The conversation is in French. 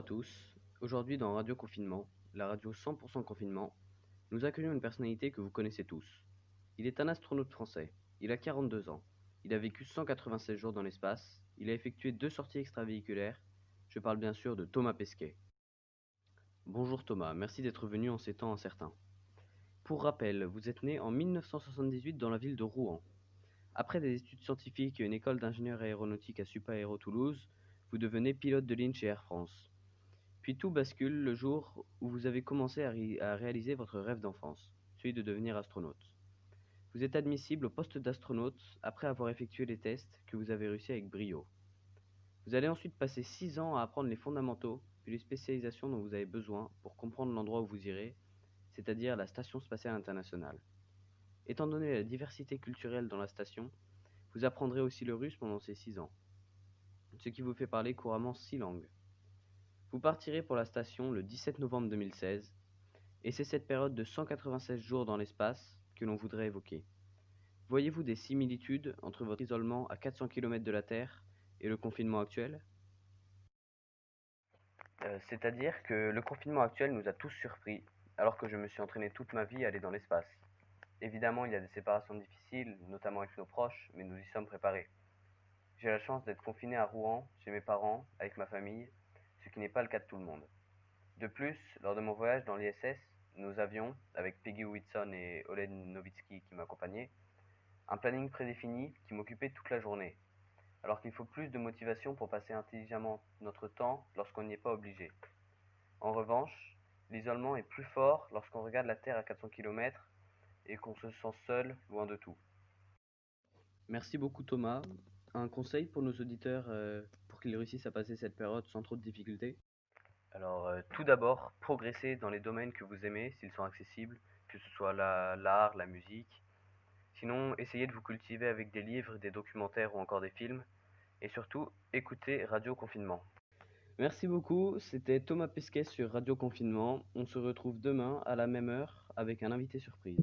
tous. Aujourd'hui dans Radio Confinement, la radio 100% confinement, nous accueillons une personnalité que vous connaissez tous. Il est un astronaute français. Il a 42 ans. Il a vécu 196 jours dans l'espace. Il a effectué 2 sorties extravéhiculaires. Je parle bien sûr de Thomas Pesquet. Bonjour Thomas, merci d'être venu en ces temps incertains. Pour rappel, vous êtes né en 1978 dans la ville de Rouen. Après des études scientifiques et une école d'ingénieur aéronautique à Supaéro Toulouse, vous devenez pilote de ligne chez Air France. Puis tout bascule le jour où vous avez commencé à réaliser votre rêve d'enfance, celui de devenir astronaute. Vous êtes admissible au poste d'astronaute après avoir effectué les tests que vous avez réussi avec brio. Vous allez ensuite passer 6 ans à apprendre les fondamentaux, puis les spécialisations dont vous avez besoin pour comprendre l'endroit où vous irez, c'est-à-dire la Station spatiale internationale. Étant donné la diversité culturelle dans la station, vous apprendrez aussi le russe pendant ces 6 ans, ce qui vous fait parler couramment 6 langues. Vous partirez pour la station le 17 novembre 2016, et c'est cette période de 196 jours dans l'espace que l'on voudrait évoquer. Voyez-vous des similitudes entre votre isolement à 400 km de la Terre et le confinement actuel? C'est-à-dire que le confinement actuel nous a tous surpris, alors que je me suis entraîné toute ma vie à aller dans l'espace. Évidemment, il y a des séparations difficiles, notamment avec nos proches, mais nous y sommes préparés. J'ai la chance d'être confiné à Rouen, chez mes parents, avec ma famille, ce qui n'est pas le cas de tout le monde. De plus, lors de mon voyage dans l'ISS, nous avions, avec Peggy Whitson et Olen Nowitzki qui m'accompagnaient, un planning prédéfini qui m'occupait toute la journée, alors qu'il faut plus de motivation pour passer intelligemment notre temps lorsqu'on n'y est pas obligé. En revanche, l'isolement est plus fort lorsqu'on regarde la Terre à 400 km et qu'on se sent seul, loin de tout. Merci beaucoup Thomas. Un conseil pour nos auditeurs pour qu'ils réussissent à passer cette période sans trop de difficultés? Alors, tout d'abord, progressez dans les domaines que vous aimez, s'ils sont accessibles, que ce soit l'art, la musique. Sinon, essayez de vous cultiver avec des livres, des documentaires ou encore des films. Et surtout, écoutez Radio Confinement. Merci beaucoup, c'était Thomas Pesquet sur Radio Confinement. On se retrouve demain à la même heure avec un invité surprise.